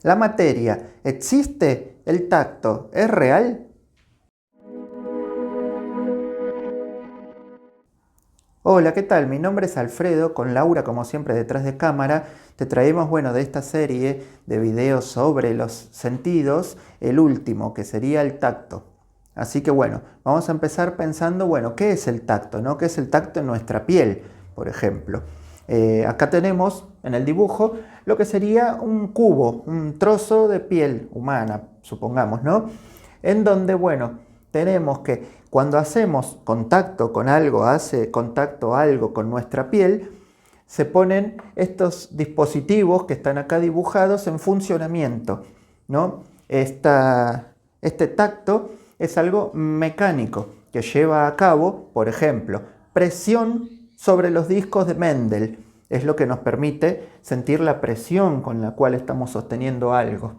¿La materia existe? ¿El tacto es real? Hola, ¿qué tal? Mi nombre es Alfredo, con Laura como siempre detrás de cámara. Te traemos, bueno, de esta serie de videos sobre los sentidos, el último, que sería el tacto. Así que bueno, vamos a empezar pensando, bueno, ¿qué es el tacto, no? ¿Qué es el tacto en nuestra piel, por ejemplo? Acá tenemos en el dibujo lo que sería un cubo, un trozo de piel humana, supongamos, ¿no? En donde, bueno, tenemos que cuando hacemos contacto con algo, hace contacto algo con nuestra piel, se ponen estos dispositivos que están acá dibujados en funcionamiento, ¿no? Este tacto es algo mecánico que lleva a cabo, por ejemplo, presión sobre los discos de Mendel. Es lo que nos permite sentir la presión con la cual estamos sosteniendo algo.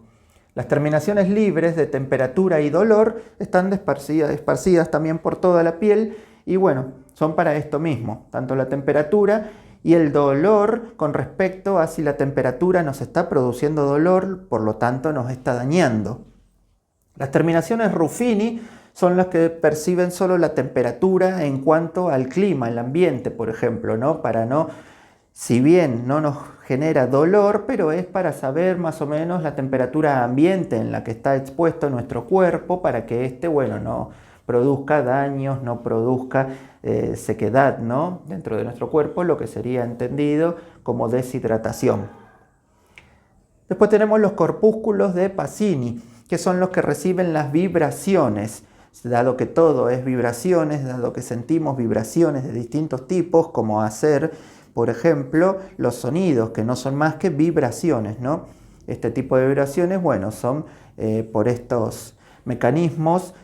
Las terminaciones libres de temperatura y dolor están esparcidas también por toda la piel y bueno, son para esto mismo, tanto la temperatura y el dolor con respecto a si la temperatura nos está produciendo dolor, por lo tanto nos está dañando. Las terminaciones Ruffini son las que perciben solo la temperatura en cuanto al clima, el ambiente, por ejemplo, ¿no? Si bien no nos genera dolor, pero es para saber más o menos la temperatura ambiente en la que está expuesto nuestro cuerpo para que éste, bueno, no produzca daños, no produzca sequedad, ¿no? Dentro de nuestro cuerpo, lo que sería entendido como deshidratación. Después tenemos los corpúsculos de Pacini, que son los que reciben las vibraciones. Dado que todo es vibraciones, dado que sentimos vibraciones de distintos tipos, como hacer, por ejemplo, los sonidos, que no son más que vibraciones, ¿no? Este tipo de vibraciones, bueno, son por estos mecanismos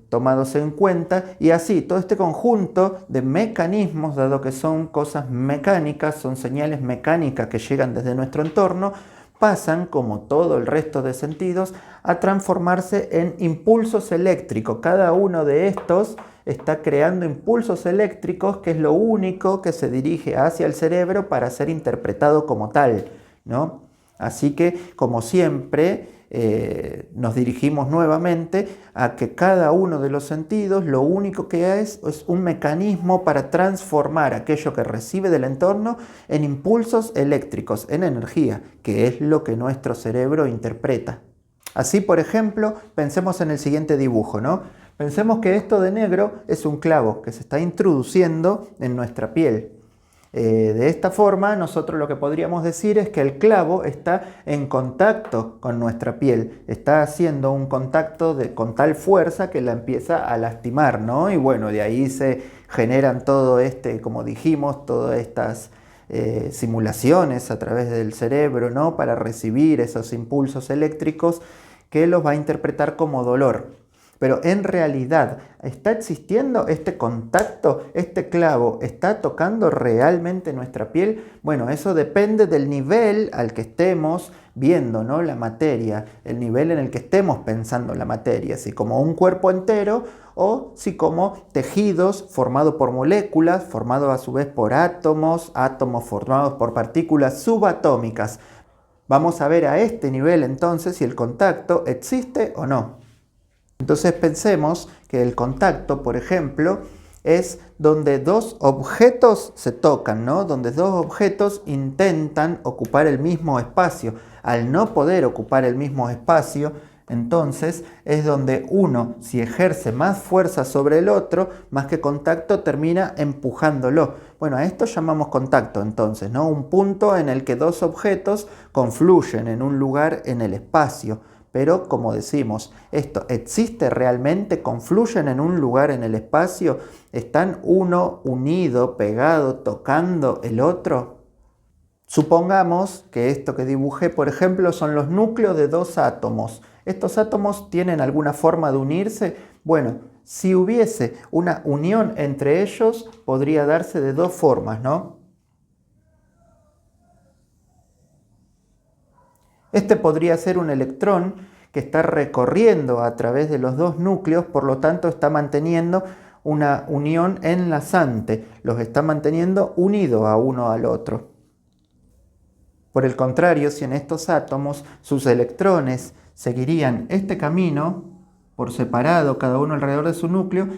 tomados en cuenta, y así todo este conjunto de mecanismos, dado que son cosas mecánicas, son señales mecánicas que llegan desde nuestro entorno, pasan, como todo el resto de sentidos, a transformarse en impulsos eléctricos. Cada uno de estos está creando impulsos eléctricos, que es lo único que se dirige hacia el cerebro para ser interpretado como tal, ¿no? Así que, como siempre, nos dirigimos nuevamente a que cada uno de los sentidos lo único que es un mecanismo para transformar aquello que recibe del entorno en impulsos eléctricos, en energía, que es lo que nuestro cerebro interpreta. Así, por ejemplo, pensemos en el siguiente dibujo, ¿no? Pensemos que esto de negro es un clavo que se está introduciendo en nuestra piel. De esta forma, nosotros lo que podríamos decir es que el clavo está en contacto con nuestra piel, está haciendo un contacto con tal fuerza que la empieza a lastimar, ¿no? Y bueno, de ahí se generan como dijimos, todas estas simulaciones a través del cerebro, ¿no? Para recibir esos impulsos eléctricos que los va a interpretar como dolor. Pero en realidad, ¿está existiendo este contacto? ¿Este clavo está tocando realmente nuestra piel? Bueno, eso depende del nivel al que estemos viendo, ¿no? La materia, el nivel en el que estemos pensando la materia, si como un cuerpo entero o si como tejidos formados por moléculas, formados a su vez por átomos, átomos formados por partículas subatómicas. Vamos a ver a este nivel entonces si el contacto existe o no. Entonces pensemos que el contacto, por ejemplo, es donde dos objetos se tocan, ¿no? Donde dos objetos intentan ocupar el mismo espacio. Al no poder ocupar el mismo espacio, entonces es donde uno, si ejerce más fuerza sobre el otro, más que contacto, termina empujándolo. Bueno, a esto llamamos contacto entonces, ¿no? Un punto en el que dos objetos confluyen en un lugar en el espacio. Pero, como decimos, ¿esto existe realmente? ¿Confluyen en un lugar en el espacio? ¿Están uno unido, pegado, tocando el otro? Supongamos que esto que dibujé, por ejemplo, son los núcleos de dos átomos. ¿Estos átomos tienen alguna forma de unirse? Bueno, si hubiese una unión entre ellos, podría darse de dos formas, ¿no? Este podría ser un electrón que está recorriendo a través de los dos núcleos, por lo tanto está manteniendo una unión enlazante, los está manteniendo unidos a uno al otro. Por el contrario, si en estos átomos sus electrones seguirían este camino, por separado, cada uno alrededor de su núcleo,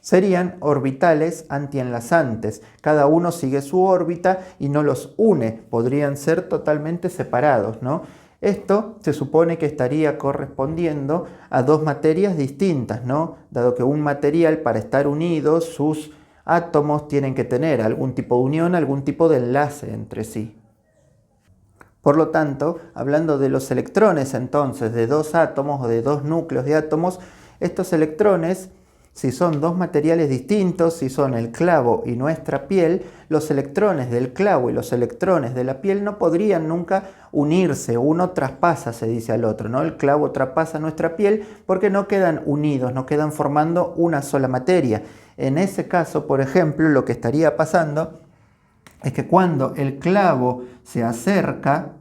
serían orbitales antienlazantes. Cada uno sigue su órbita y no los une, podrían ser totalmente separados, ¿no? Esto se supone que estaría correspondiendo a dos materias distintas, ¿no? Dado que un material, para estar unidos, sus átomos tienen que tener algún tipo de unión, algún tipo de enlace entre sí. Por lo tanto, hablando de los electrones entonces de dos átomos o de dos núcleos de átomos, estos electrones, si son dos materiales distintos, si son el clavo y nuestra piel, los electrones del clavo y los electrones de la piel no podrían nunca unirse. Uno traspasa, se dice al otro, ¿no? El clavo traspasa nuestra piel porque no quedan unidos, no quedan formando una sola materia. En ese caso, por ejemplo, lo que estaría pasando es que cuando el clavo se acerca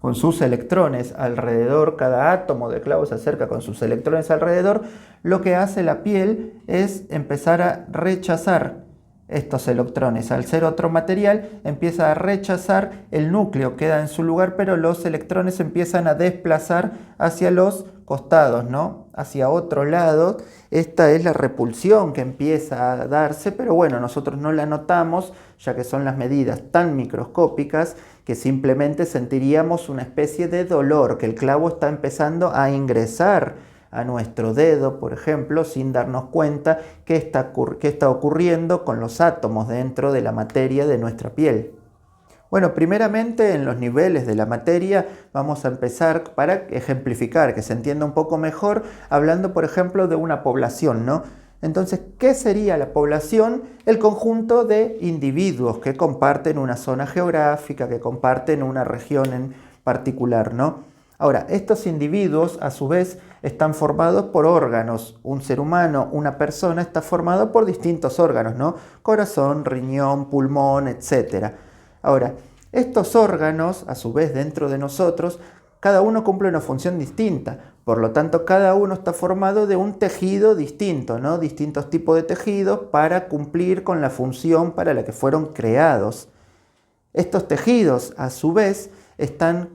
con sus electrones alrededor, cada átomo de clavo se acerca con sus electrones alrededor, lo que hace la piel es empezar a rechazar estos electrones. Al ser otro material, empieza a rechazar, el núcleo queda en su lugar, pero los electrones empiezan a desplazar hacia los costados, ¿no? Hacia otro lado. Esta es la repulsión que empieza a darse, pero bueno, nosotros no la notamos, ya que son las medidas tan microscópicas que simplemente sentiríamos una especie de dolor, que el clavo está empezando a ingresar a nuestro dedo, por ejemplo, sin darnos cuenta qué está ocurriendo con los átomos dentro de la materia de nuestra piel. Bueno, primeramente en los niveles de la materia vamos a empezar para ejemplificar, que se entienda un poco mejor, hablando por ejemplo de una población, ¿no? Entonces, ¿qué sería la población? El conjunto de individuos que comparten una zona geográfica, que comparten una región en particular, ¿no? Ahora, estos individuos a su vez están formados por órganos. Un ser humano, una persona, está formado por distintos órganos, ¿no? Corazón, riñón, pulmón, etc. Ahora, estos órganos, a su vez dentro de nosotros, cada uno cumple una función distinta. Por lo tanto, cada uno está formado de un tejido distinto, ¿no? Distintos tipos de tejidos para cumplir con la función para la que fueron creados. Estos tejidos, a su vez, están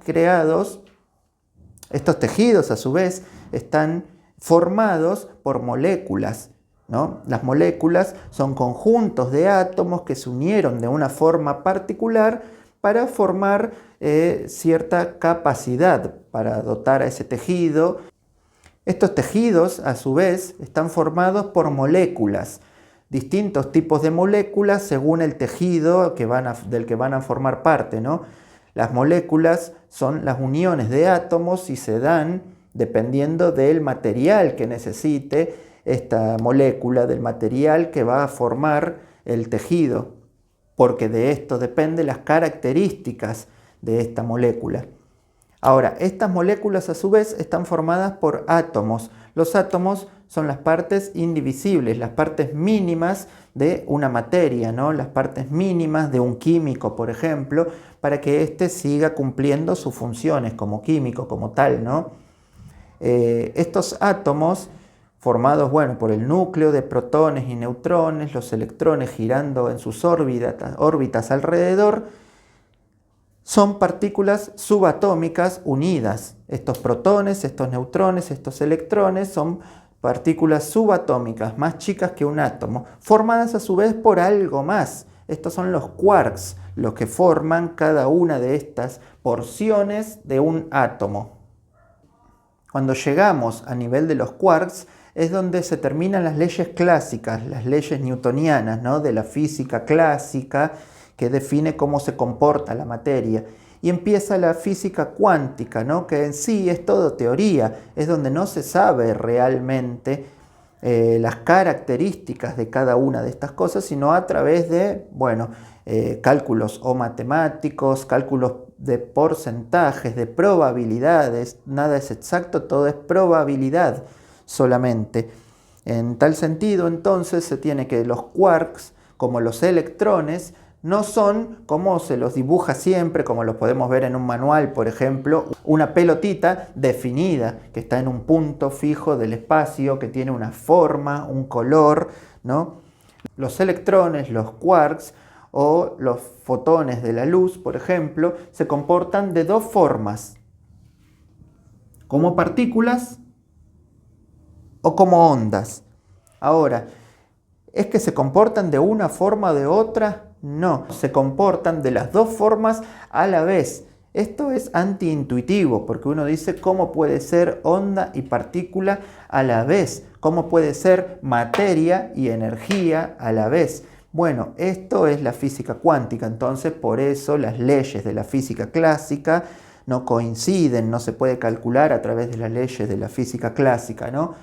formados por moléculas, ¿no? Las moléculas son conjuntos de átomos que se unieron de una forma particular para formar cierta capacidad, para dotar a ese tejido. Estos tejidos, a su vez, están formados por moléculas, distintos tipos de moléculas según el tejido del que van a formar parte, ¿no? Las moléculas son las uniones de átomos y se dan dependiendo del material que necesite esta molécula, del material que va a formar el tejido, porque de esto dependen las características de esta molécula. Ahora, estas moléculas a su vez están formadas por átomos. Los átomos son las partes indivisibles, las partes mínimas de una materia, ¿no? Las partes mínimas de un químico, por ejemplo, para que éste siga cumpliendo sus funciones como químico, como tal, ¿no? Estos átomos formados, bueno, por el núcleo de protones y neutrones, los electrones girando en sus órbitas alrededor, son partículas subatómicas unidas. Estos protones, estos neutrones, estos electrones son partículas subatómicas, más chicas que un átomo, formadas a su vez por algo más. Estos son los quarks, los que forman cada una de estas porciones de un átomo. Cuando llegamos a nivel de los quarks, es donde se terminan las leyes clásicas, las leyes newtonianas, ¿no? De la física clásica, que define cómo se comporta la materia. Y empieza la física cuántica, ¿no? Que en sí es todo teoría, es donde no se sabe realmente las características de cada una de estas cosas, sino a través de, bueno, cálculos o matemáticos, cálculos de porcentajes, de probabilidades. Nada es exacto, todo es probabilidad solamente. En tal sentido, entonces, se tiene que los quarks, como los electrones, no son como se los dibuja siempre, como los podemos ver en un manual, por ejemplo, una pelotita definida, que está en un punto fijo del espacio, que tiene una forma, un color, ¿no? Los electrones, los quarks, o los fotones de la luz, por ejemplo, se comportan de dos formas, como partículas o como ondas. Ahora, ¿es que se comportan de una forma o de otra? No, se comportan de las dos formas a la vez. Esto es antiintuitivo, porque uno dice cómo puede ser onda y partícula a la vez, cómo puede ser materia y energía a la vez. Bueno, esto es la física cuántica, entonces por eso las leyes de la física clásica no coinciden, no se puede calcular a través de las leyes de la física clásica, ¿no?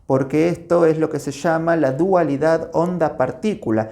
Porque esto es lo que se llama la dualidad onda-partícula.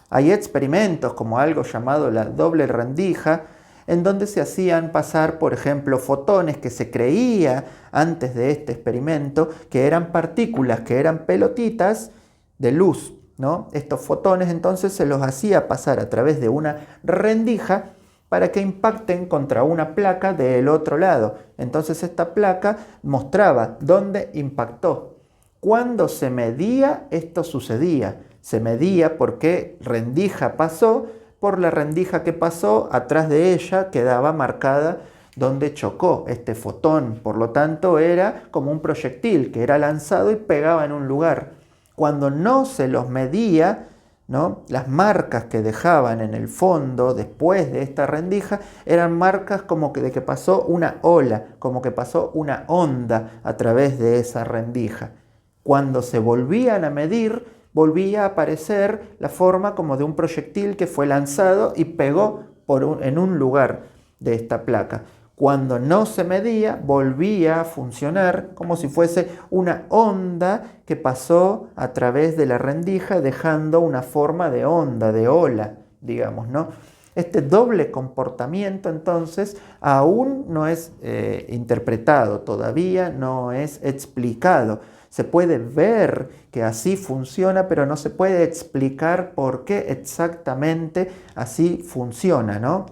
Hay experimentos como algo llamado la doble rendija, en donde se hacían pasar, por ejemplo, fotones que se creía antes de este experimento que eran partículas, que eran pelotitas de luz, ¿no? Estos fotones entonces se los hacía pasar a través de una rendija para que impacten contra una placa del otro lado. Entonces esta placa mostraba dónde impactó. Cuando se medía, esto sucedía. Se medía porque rendija pasó, por la rendija que pasó, atrás de ella quedaba marcada donde chocó este fotón. Por lo tanto, era como un proyectil que era lanzado y pegaba en un lugar. Cuando no se los medía, ¿no? Las marcas que dejaban en el fondo después de esta rendija eran marcas como que de que pasó una ola, como que pasó una onda a través de esa rendija. Cuando se volvían a medir, volvía a aparecer la forma como de un proyectil que fue lanzado y pegó en un lugar de esta placa. Cuando no se medía, volvía a funcionar como si fuese una onda que pasó a través de la rendija, dejando una forma de onda, de ola, digamos, ¿no? Este doble comportamiento, entonces, aún no es interpretado, todavía no es explicado. Se puede ver que así funciona, pero no se puede explicar por qué exactamente así funciona, ¿no?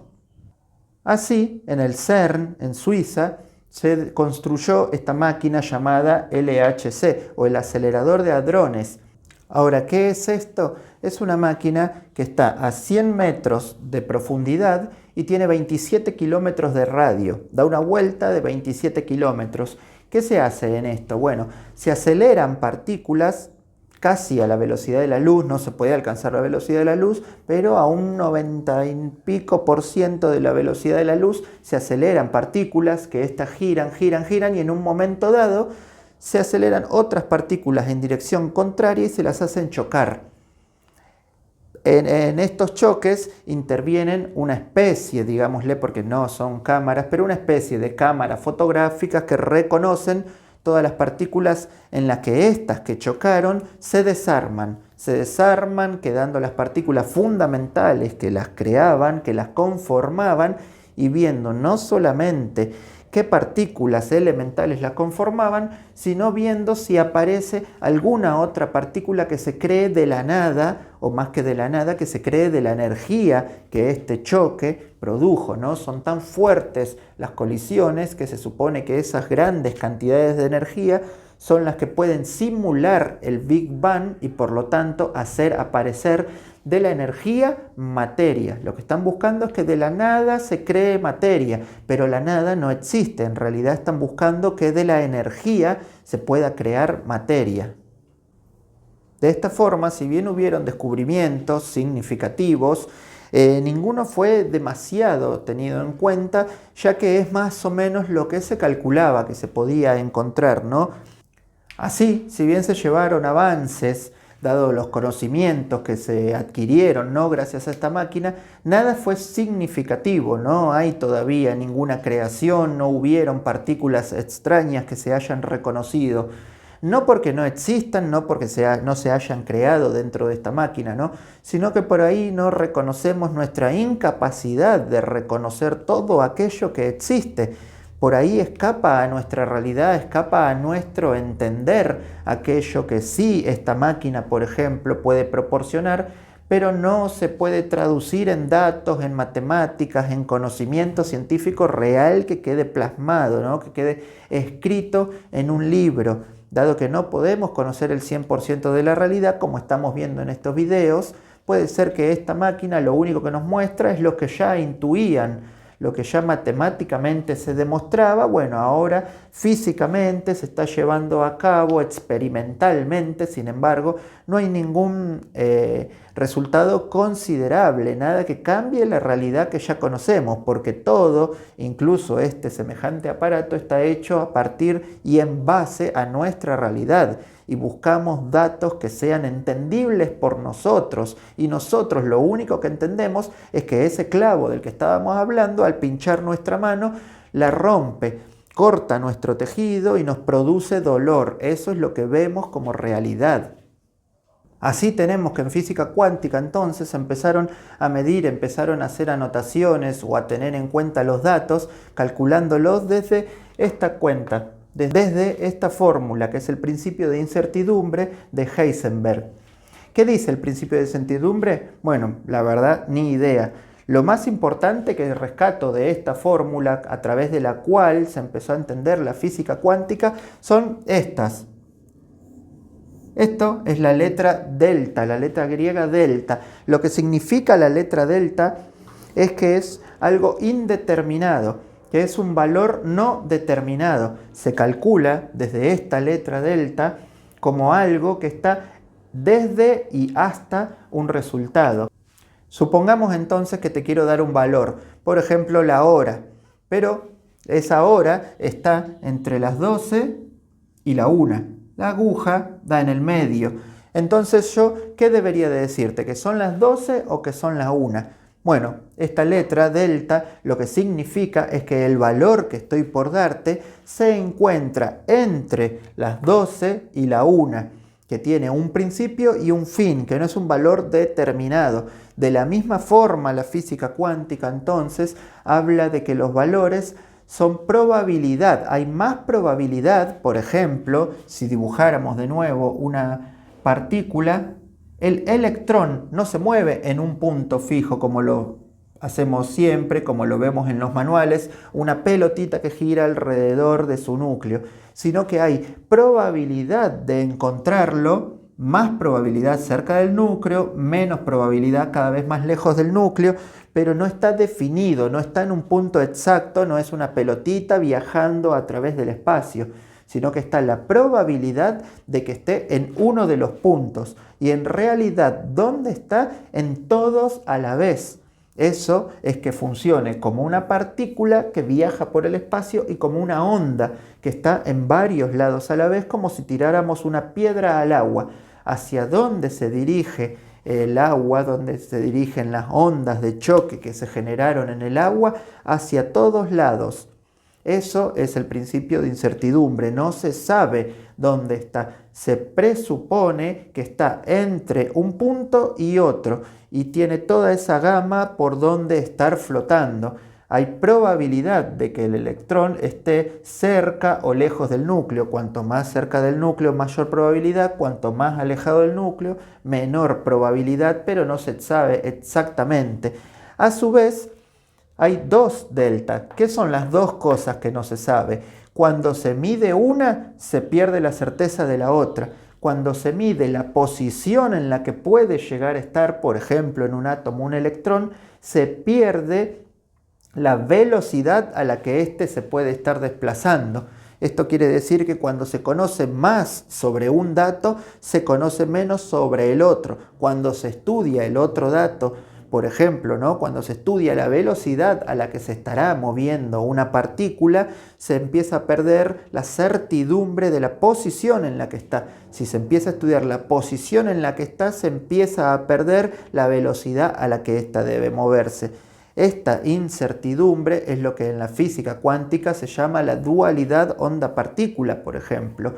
Así, en el CERN, en Suiza, se construyó esta máquina llamada LHC, o el acelerador de hadrones. Ahora, ¿qué es esto? Es una máquina que está a 100 metros de profundidad y tiene 27 kilómetros de radio. Da una vuelta de 27 kilómetros. ¿Qué se hace en esto? Bueno, se aceleran partículas casi a la velocidad de la luz, no se puede alcanzar la velocidad de la luz, pero a un 90 y pico % de la velocidad de la luz se aceleran partículas que estas giran, giran, giran y en un momento dado se aceleran otras partículas en dirección contraria y se las hacen chocar. En estos choques intervienen una especie, digámosle, porque no son cámaras, pero una especie de cámaras fotográficas que reconocen todas las partículas en las que estas que chocaron se desarman, quedando las partículas fundamentales que las creaban, que las conformaban, y viendo no solamente qué partículas elementales las conformaban, sino viendo si aparece alguna otra partícula que se cree de la nada, o más que de la nada, que se cree de la energía que este choque produjo, ¿no? Son tan fuertes las colisiones que se supone que esas grandes cantidades de energía son las que pueden simular el Big Bang y por lo tanto hacer aparecer de la energía materia. Lo que están buscando es que de la nada se cree materia, pero la nada no existe. En realidad están buscando que de la energía se pueda crear materia. De esta forma, si bien hubieron descubrimientos significativos, ninguno fue demasiado tenido en cuenta, ya que es más o menos lo que se calculaba que se podía encontrar, ¿no? Así, si bien se llevaron avances, dado los conocimientos que se adquirieron, ¿no? Gracias a esta máquina, nada fue significativo, no hay todavía ninguna creación, no hubieron partículas extrañas que se hayan reconocido. No porque no existan, no porque no se hayan creado dentro de esta máquina, ¿no? Sino que por ahí no reconocemos nuestra incapacidad de reconocer todo aquello que existe. Por ahí escapa a nuestra realidad, escapa a nuestro entender aquello que sí esta máquina, por ejemplo, puede proporcionar, pero no se puede traducir en datos, en matemáticas, en conocimiento científico real que quede plasmado, ¿no? Que quede escrito en un libro. Dado que no podemos conocer el 100% de la realidad, como estamos viendo en estos videos, puede ser que esta máquina lo único que nos muestra es lo que ya intuían, lo que ya matemáticamente se demostraba. Bueno, ahora físicamente se está llevando a cabo experimentalmente, sin embargo, no hay ningún resultado considerable, nada que cambie la realidad que ya conocemos, porque todo, incluso este semejante aparato, está hecho a partir y en base a nuestra realidad. Y buscamos datos que sean entendibles por nosotros, y nosotros lo único que entendemos es que ese clavo del que estábamos hablando, al pinchar nuestra mano, la rompe, corta nuestro tejido y nos produce dolor. Eso es lo que vemos como realidad. Así tenemos que en física cuántica entonces empezaron a medir, empezaron a hacer anotaciones o a tener en cuenta los datos, calculándolos desde esta cuenta, desde esta fórmula, que es el principio de incertidumbre de Heisenberg. ¿Qué dice el principio de incertidumbre? Bueno, la verdad, ni idea. Lo más importante que rescato de esta fórmula, a través de la cual se empezó a entender la física cuántica, son estas. Esto es la letra delta, la letra griega delta. Lo que significa la letra delta es que es algo indeterminado, que es un valor no determinado. Se calcula desde esta letra delta como algo que está desde y hasta un resultado. Supongamos entonces que te quiero dar un valor, por ejemplo la hora, pero esa hora está entre las 12 y la 1. La aguja da en el medio. Entonces yo, ¿qué debería de decirte? ¿Que son las 12 o que son las 1? Bueno, esta letra delta lo que significa es que el valor que estoy por darte se encuentra entre las 12 y la 1, que tiene un principio y un fin, que no es un valor determinado. De la misma forma, la física cuántica entonces habla de que los valores son probabilidad. Hay más probabilidad, por ejemplo, si dibujáramos de nuevo una partícula, el electrón no se mueve en un punto fijo como lo hacemos siempre, como lo vemos en los manuales, una pelotita que gira alrededor de su núcleo, sino que hay probabilidad de encontrarlo, más probabilidad cerca del núcleo, menos probabilidad cada vez más lejos del núcleo, pero no está definido, no está en un punto exacto, no es una pelotita viajando a través del espacio, sino que está la probabilidad de que esté en uno de los puntos. Y en realidad, ¿dónde está? En todos a la vez. Eso es que funcione como una partícula que viaja por el espacio y como una onda que está en varios lados a la vez, como si tiráramos una piedra al agua. ¿Hacia dónde se dirige el agua, dónde se dirigen las ondas de choque que se generaron en el agua? Hacia todos lados. Eso es el principio de incertidumbre. No se sabe dónde está. Se presupone que está entre un punto y otro y tiene toda esa gama por donde estar flotando. Hay probabilidad de que el electrón esté cerca o lejos del núcleo. Cuanto más cerca del núcleo, mayor probabilidad. Cuanto más alejado del núcleo, menor probabilidad, pero no se sabe exactamente. A su vez, hay dos delta. ¿Qué son las dos cosas que no se sabe? Cuando se mide una, se pierde la certeza de la otra. Cuando se mide la posición en la que puede llegar a estar, por ejemplo, en un átomo un electrón, se pierde la velocidad a la que éste se puede estar desplazando. Esto quiere decir que cuando se conoce más sobre un dato, se conoce menos sobre el otro. Cuando se estudia el otro dato, por ejemplo, ¿no? Cuando se estudia la velocidad a la que se estará moviendo una partícula, se empieza a perder la certidumbre de la posición en la que está. Si se empieza a estudiar la posición en la que está, se empieza a perder la velocidad a la que ésta debe moverse. Esta incertidumbre es lo que en la física cuántica se llama la dualidad onda-partícula, por ejemplo.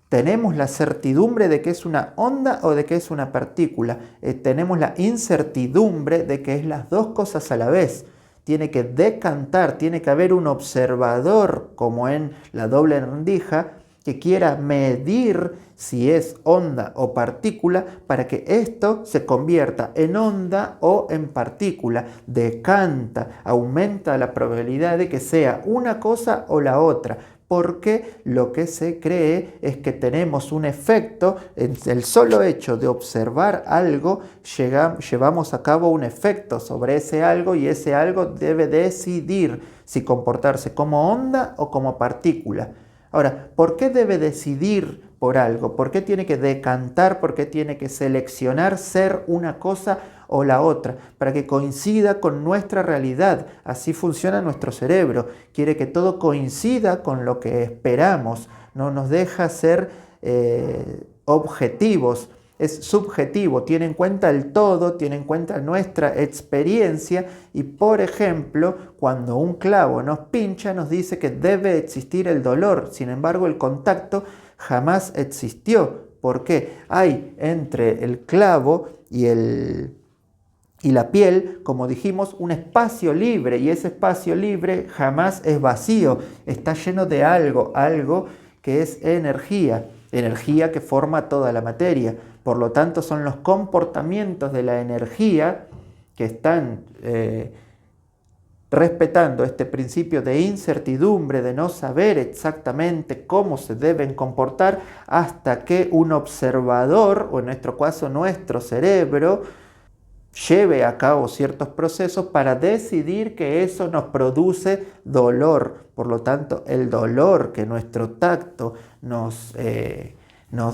¿Tenemos la certidumbre de que es una onda o de que es una partícula? Tenemos la incertidumbre de que es las dos cosas a la vez. Tiene que decantar, tiene que haber un observador, como en la doble rendija, que quiera medir si es onda o partícula para que esto se convierta en onda o en partícula. Decanta, aumenta la probabilidad de que sea una cosa o la otra. porque lo que se cree es que tenemos un efecto, en el solo hecho de observar algo, llevamos a cabo un efecto sobre ese algo y ese algo debe decidir si comportarse como onda o como partícula. Ahora, ¿por qué debe decidir por algo? ¿Por qué tiene que decantar? ¿Por qué tiene que seleccionar ser una cosa o la otra? Para que coincida con nuestra realidad. Así funciona nuestro cerebro. Quiere que todo coincida con lo que esperamos. No nos deja ser objetivos. Es subjetivo, tiene en cuenta el todo, tiene en cuenta nuestra experiencia y, por ejemplo, cuando un clavo nos pincha nos dice que debe existir el dolor. Sin embargo, el contacto jamás existió. ¿Por qué? Hay entre el clavo y la piel, como dijimos, un espacio libre, y ese espacio libre jamás es vacío, está lleno de algo que es energía que forma toda la materia. Por lo tanto, son los comportamientos de la energía que están respetando este principio de incertidumbre, de no saber exactamente cómo se deben comportar hasta que un observador, o en nuestro caso nuestro cerebro, lleve a cabo ciertos procesos para decidir que eso nos produce dolor. Por lo tanto, el dolor que nuestro tacto nos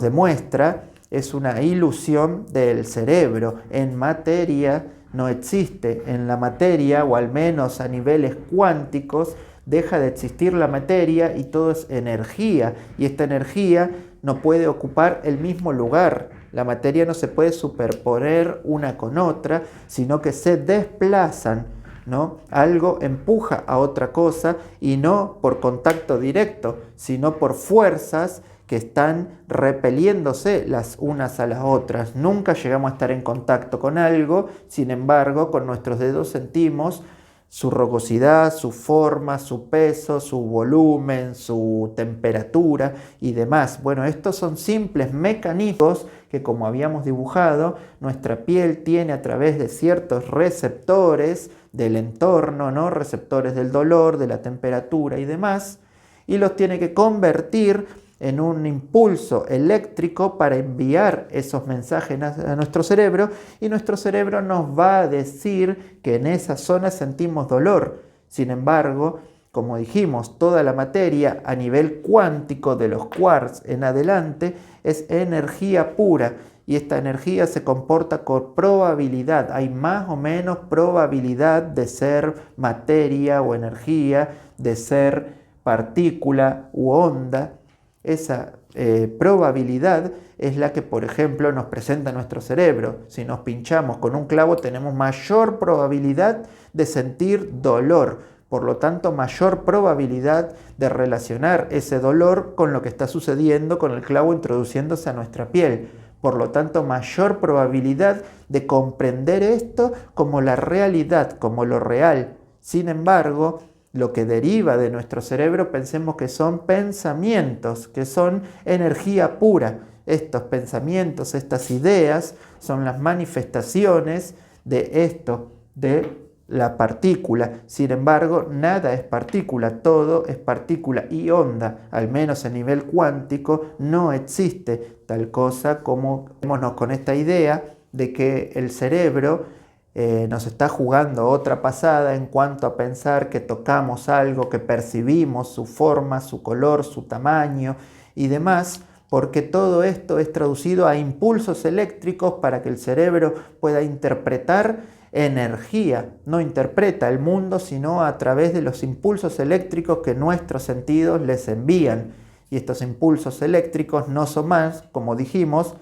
demuestra es una ilusión del cerebro. En materia no existe. En la materia, o al menos a niveles cuánticos, deja de existir la materia y todo es energía. Y esta energía no puede ocupar el mismo lugar. La materia no se puede superponer una con otra, sino que se desplazan, ¿no? Algo empuja a otra cosa y no por contacto directo, sino por fuerzas que están repeliéndose las unas a las otras. Nunca llegamos a estar en contacto con algo, sin embargo, con nuestros dedos sentimos su rugosidad, su forma, su peso, su volumen, su temperatura y demás. Bueno, estos son simples mecanismos que, como habíamos dibujado, nuestra piel tiene a través de ciertos receptores del entorno, ¿no? Receptores del dolor, de la temperatura y demás, y los tiene que convertir en un impulso eléctrico para enviar esos mensajes a nuestro cerebro, y nuestro cerebro nos va a decir que en esa zona sentimos dolor. Sin embargo, como dijimos, toda la materia a nivel cuántico de los quarks en adelante es energía pura, y esta energía se comporta con probabilidad. Hay más o menos probabilidad de ser materia o energía, de ser partícula u onda. Esa probabilidad es la que, por ejemplo, nos presenta nuestro cerebro. Si nos pinchamos con un clavo, tenemos mayor probabilidad de sentir dolor. Por lo tanto, mayor probabilidad de relacionar ese dolor con lo que está sucediendo con el clavo introduciéndose a nuestra piel. Por lo tanto, mayor probabilidad de comprender esto como la realidad, como lo real. Sin embargo, lo que deriva de nuestro cerebro, pensemos que son pensamientos, que son energía pura. Estos pensamientos, estas ideas, son las manifestaciones de esto, de la partícula. Sin embargo, nada es partícula, todo es partícula y onda. Al menos a nivel cuántico no existe tal cosa como con esta idea de que el cerebro nos está jugando otra pasada en cuanto a pensar que tocamos algo, que percibimos su forma, su color, su tamaño y demás, porque todo esto es traducido a impulsos eléctricos para que el cerebro pueda interpretar energía. No interpreta el mundo sino a través de los impulsos eléctricos que nuestros sentidos les envían. Y estos impulsos eléctricos no son más, como dijimos,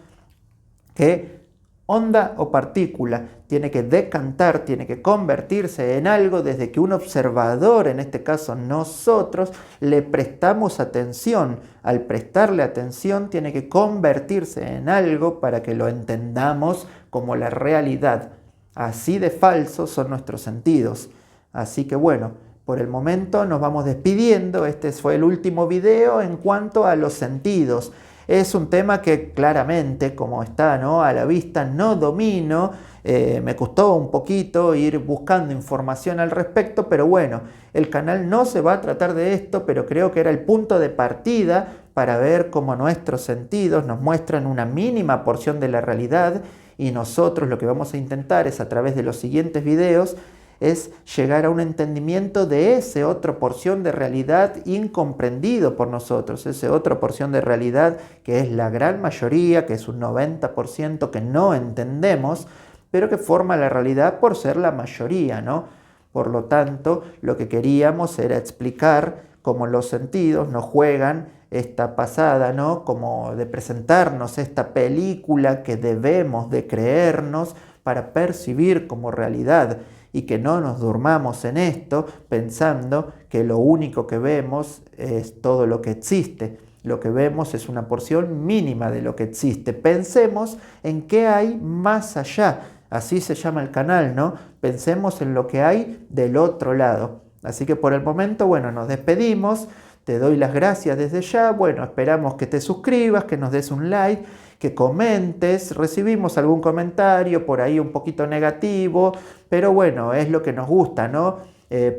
que onda o partícula. Tiene que decantar, tiene que convertirse en algo desde que un observador, en este caso nosotros, le prestamos atención. Al prestarle atención tiene que convertirse en algo para que lo entendamos como la realidad. Así de falsos son nuestros sentidos. Así que bueno, por el momento nos vamos despidiendo. Este fue el último video en cuanto a los sentidos. Es un tema que claramente, como está, ¿no?, a la vista, no domino. Me costó un poquito ir buscando información al respecto, pero bueno, el canal no se va a tratar de esto, pero creo que era el punto de partida para ver cómo nuestros sentidos nos muestran una mínima porción de la realidad, y nosotros lo que vamos a intentar es, a través de los siguientes videos, es llegar a un entendimiento de ese otra porción de realidad incomprendido por nosotros, ese otra porción de realidad que es la gran mayoría, que es un 90% que no entendemos, pero que forma la realidad por ser la mayoría, ¿no? Por lo tanto, lo que queríamos era explicar cómo los sentidos nos juegan esta pasada, ¿no?, como de presentarnos esta película que debemos de creernos para percibir como realidad, y que no nos durmamos en esto pensando que lo único que vemos es todo lo que existe. Lo que vemos es una porción mínima de lo que existe. Pensemos en qué hay más allá. Así se llama el canal, ¿no? Pensemos en lo que hay del otro lado. Así que por el momento, bueno, nos despedimos. Te doy las gracias desde ya. Bueno, esperamos que te suscribas, que nos des un like, que comentes. Recibimos algún comentario por ahí un poquito negativo, pero bueno, es lo que nos gusta, ¿no?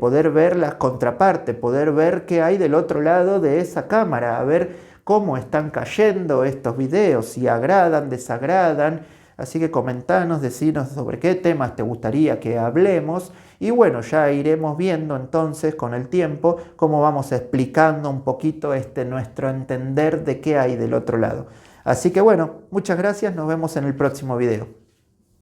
Poder ver la contraparte, poder ver qué hay del otro lado de esa cámara, a ver cómo están cayendo estos videos, si agradan, desagradan. Así que comentanos, decinos sobre qué temas te gustaría que hablemos, y bueno, ya iremos viendo entonces con el tiempo cómo vamos explicando un poquito nuestro entender de qué hay del otro lado. Así que bueno, muchas gracias, nos vemos en el próximo video.